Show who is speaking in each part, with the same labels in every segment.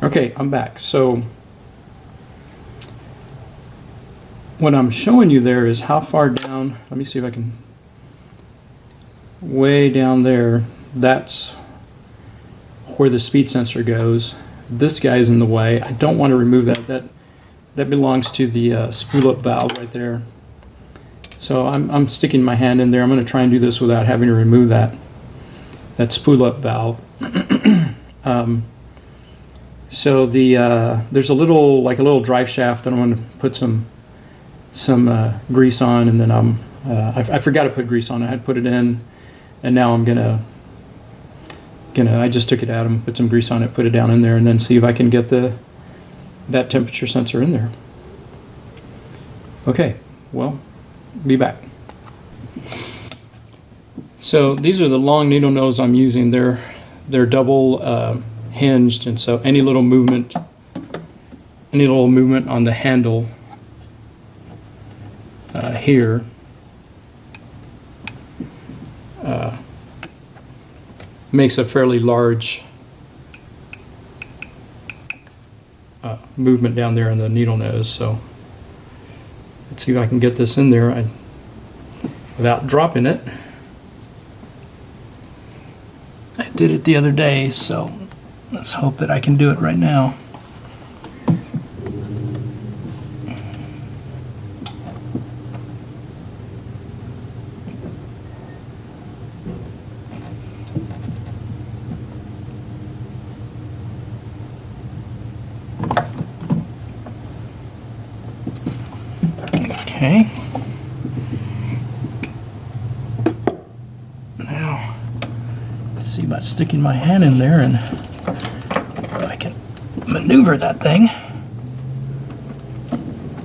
Speaker 1: Okay, I'm back. So what I'm showing you there is how far down, let me see if I can, way down there, that's where the speed sensor goes. This guy's in the way. I don't want to remove that. That belongs to the spool-up valve right there. So I'm sticking my hand in there. I'm going to try and do this without having to remove that spool-up valve. So there's a little drive shaft that I'm going to put some grease on, and then I forgot to put grease on. I had put it in, and now I'm gonna I just took it out and put some grease on it, put it down in there, and then see if I can get that temperature sensor in there. Okay, well, be back. So these are the long needle nose I'm using. They're double hinged, and so any little movement on the handle here makes a fairly large movement down there in the needle nose. So let's see if I can get this in there without dropping it. I did it the other day, so let's hope that I can do it right now. Okay. Now, to see about sticking my hand in there and I can maneuver that thing.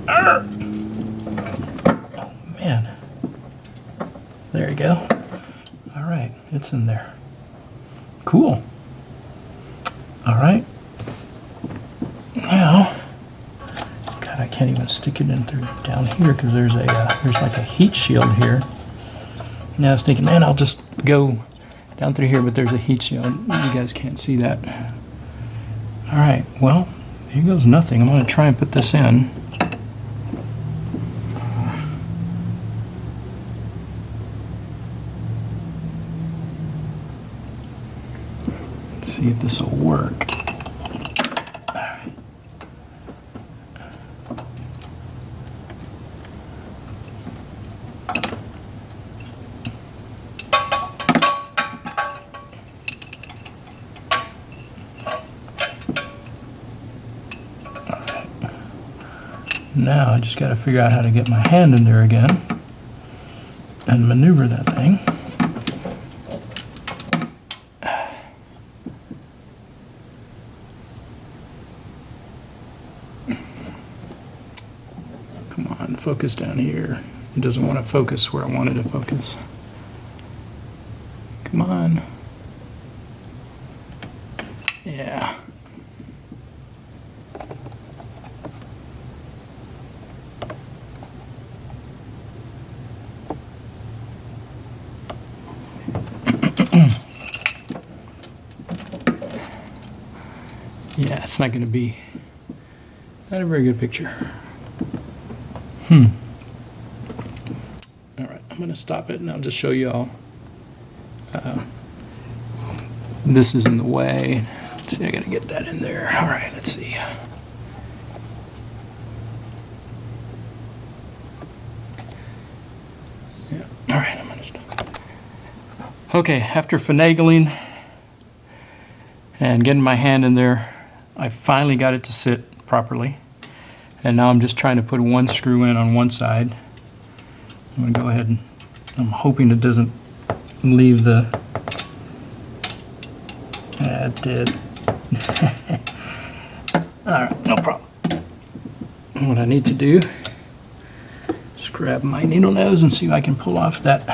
Speaker 1: Oh man. There you go. All right, it's in there. Cool. All right. Now, God, I can't even stick it in through down here because there's like a heat shield here. Now I was thinking, man, I'll just go down through here, but there's a heat shield. You guys can't see that. All right, well, here goes nothing. I'm going to try and put this in. Let's see if this will work. Now I just got to figure out how to get my hand in there again and maneuver that thing. Come on, focus down here. It doesn't want to focus where I wanted to focus. Come on. Yeah. Yeah, it's not going to be not a very good picture. All right, I'm going to stop it and I'll just show you all. This is in the way. Let's see, I got to get that in there. All right, let's see. Yeah, all right, I'm going to stop. Okay, after finagling and getting my hand in there, I finally got it to sit properly. And now I'm just trying to put one screw in on one side. I'm going to go ahead and I'm hoping it doesn't leave the... Yeah, it did. Alright, no problem. What I need to do is grab my needle nose and see if I can pull off that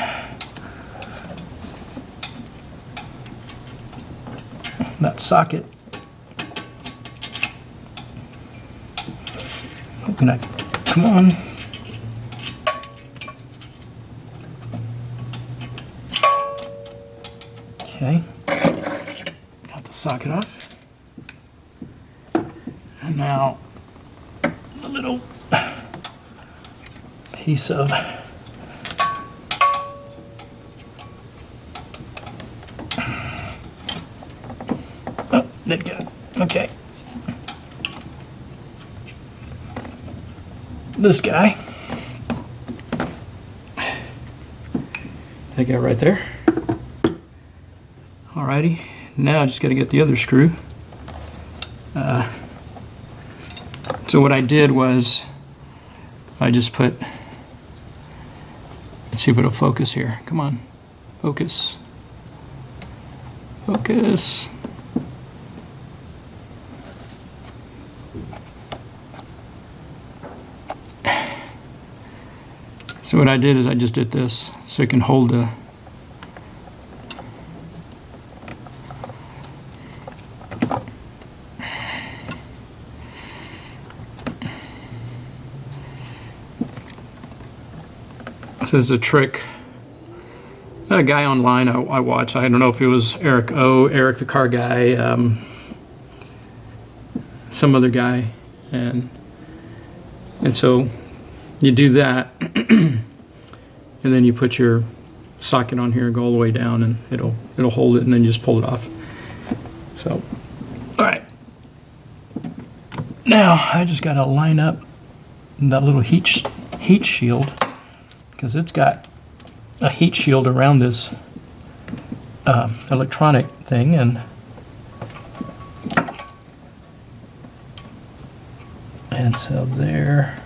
Speaker 1: socket. Hoping I come on. Okay. Got the socket off. All Now, a little piece of didn't get it. Okay. This guy. That guy right there. Alrighty. Now I just got to get the other screw. So what I did was I just put, let's see if it'll focus here. Come on. Focus. Focus. So what I did is I just did this so it can hold the this is a trick. A guy online I watched, I don't know if it was Eric the car guy, some other guy, and so you do that, and then you put your socket on here, go all the way down, and it'll hold it, and then you just pull it off. So, all right. Now I just got to line up that little heat shield, because it's got a heat shield around this electronic thing, and so there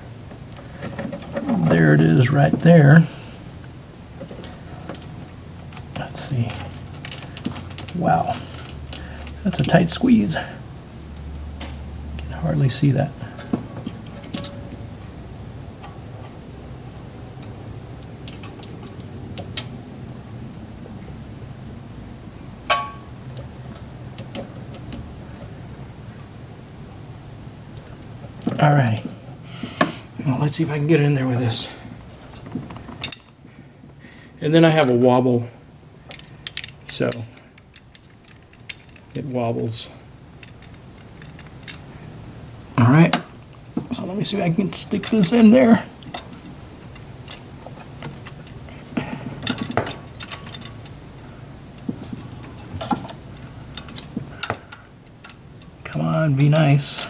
Speaker 1: it is right there. Let's see. Wow, that's a tight squeeze. Can hardly see that. Alrighty. Well, let's see if I can get in there with this. And then I have a wobble, so it wobbles. Alright, so let me see if I can stick this in there. Come on, be nice.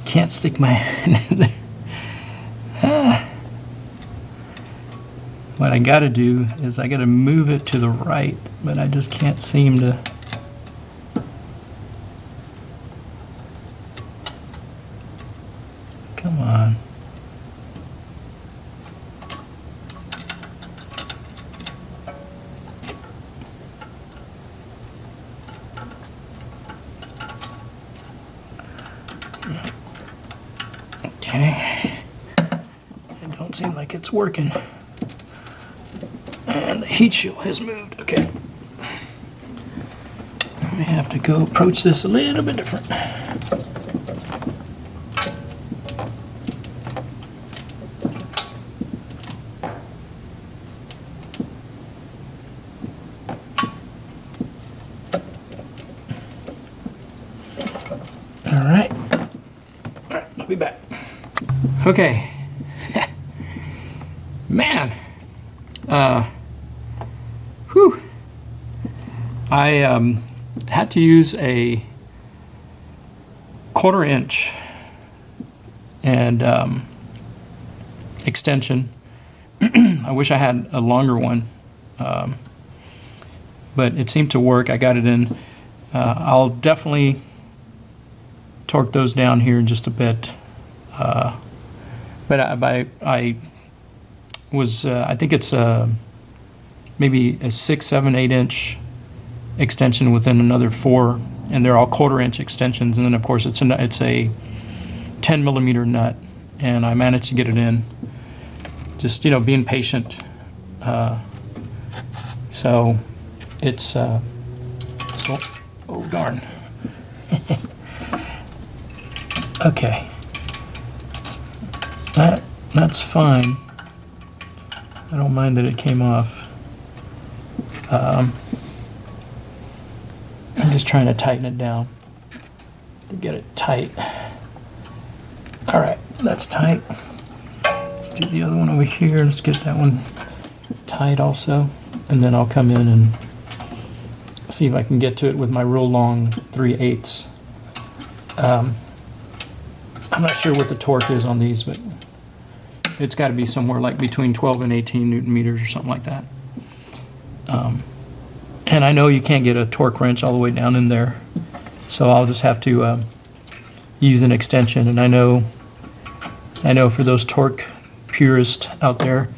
Speaker 1: Can't stick my hand in there. What I gotta do is I gotta move it to the right, but I just can't seem to. Come on. Okay, it don't seem like it's working. And the heat shield has moved. Okay. We have to go approach this a little bit different. All right, I'll be back. Okay. Man. Whew. I had to use a 1/4 inch and extension. I wish I had a longer one, but it seemed to work. I got it in. I'll definitely torque those down here in just a bit. But I think it's maybe a 6, 7, 8 inch extension within another 4, and they're all 1/4 inch extensions. And then of course it's a 10 millimeter nut, and I managed to get it in. Just being patient. So it's so, oh darn. Okay, that's fine. I don't mind that it came off. I'm just trying to tighten it down to get it tight. All right, that's tight. Let's do the other one over here. Let's get that one tight also, and then I'll come in and see if I can get to it with my real long 3/8. I'm not sure what the torque is on these, but it's got to be somewhere like between 12 and 18 Newton meters or something like that. And I know you can't get a torque wrench all the way down in there, so I'll just have to use an extension. And I know for those torque purists out there,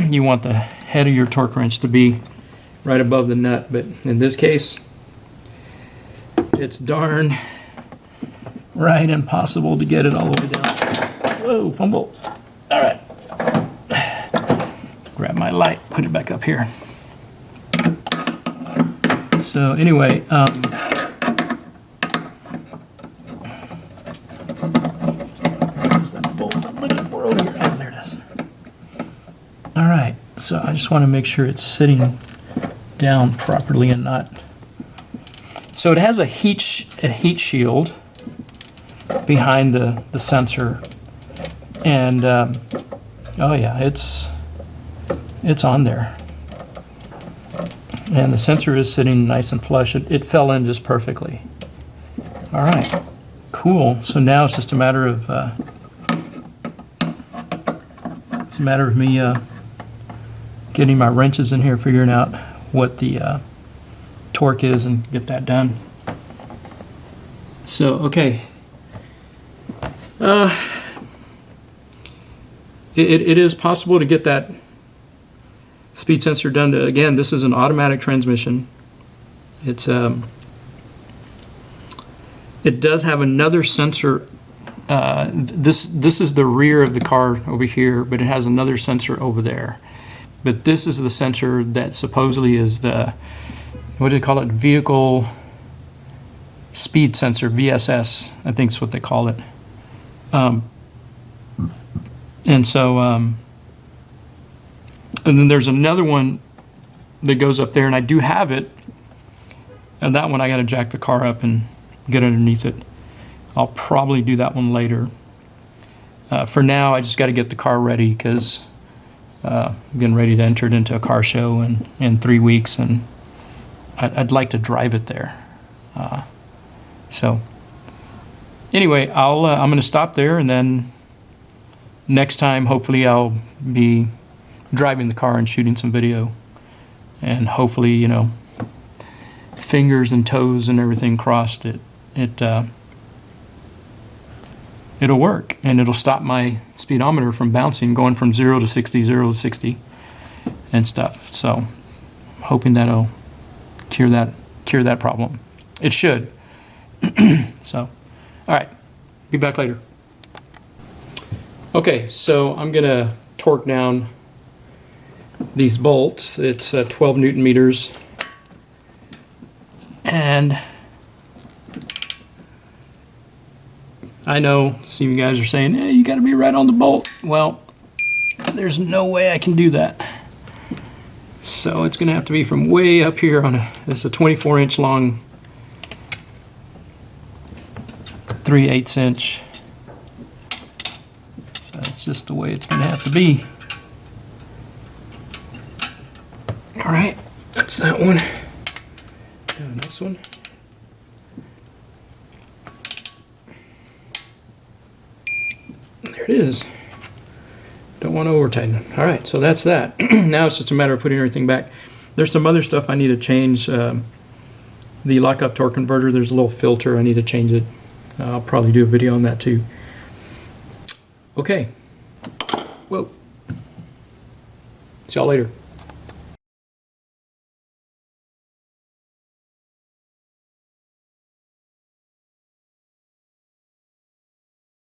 Speaker 1: you want the head of your torque wrench to be right above the nut, but in this case, it's darn right impossible to get it all the way down. Whoa, fumble. All right. Grab my light, put it back up here. So anyway, where's that bolt I'm looking for over here? Oh, there it is. All right, so I just want to make sure it's sitting down properly and not. So it has a heat shield behind the sensor, and oh yeah, it's on there. And the sensor is sitting nice and flush. It fell in just perfectly. All right, cool. So now it's just a matter of me getting my wrenches in here, figuring out what the torque is, and get that done. So okay, it is possible to get that speed sensor done. Again, this is an automatic transmission. It's it does have another sensor. This is the rear of the car over here, but it has another sensor over there. But this is the sensor that supposedly is the, what do they call it? Vehicle speed sensor, VSS, I think is what they call it. And so, and then there's another one that goes up there, and I do have it. And that one I got to jack the car up and get underneath it. I'll probably do that one later. For now, I just got to get the car ready, because I'm getting ready to enter it into a car show in 3 weeks, and I'd like to drive it there. So anyway, I'm going to stop there, and then next time, hopefully, I'll be driving the car and shooting some video, and hopefully, you know, fingers and toes and everything crossed, it'll work, and it'll stop my speedometer from bouncing, going from 0 to 60, 0 to 60 and stuff. So hoping that'll cure that problem. It should. So, all right, be back later. Okay, so I'm gonna torque down these bolts. It's 12 Newton meters, and I know some of you guys are saying, hey, you got to be right on the bolt. Well, there's no way I can do that. So it's going to have to be from way up here on it's a 24-inch long 3/8 inch. So that's just the way it's going to have to be. All right, that's that one. And the next one. There it is. Don't want to over tighten it. All right, so that's that. Now it's just a matter of putting everything back. There's some other stuff I need to change. The lockup torque converter, there's a little filter, I need to change it. I'll probably do a video on that too. Okay. Whoa. See y'all later.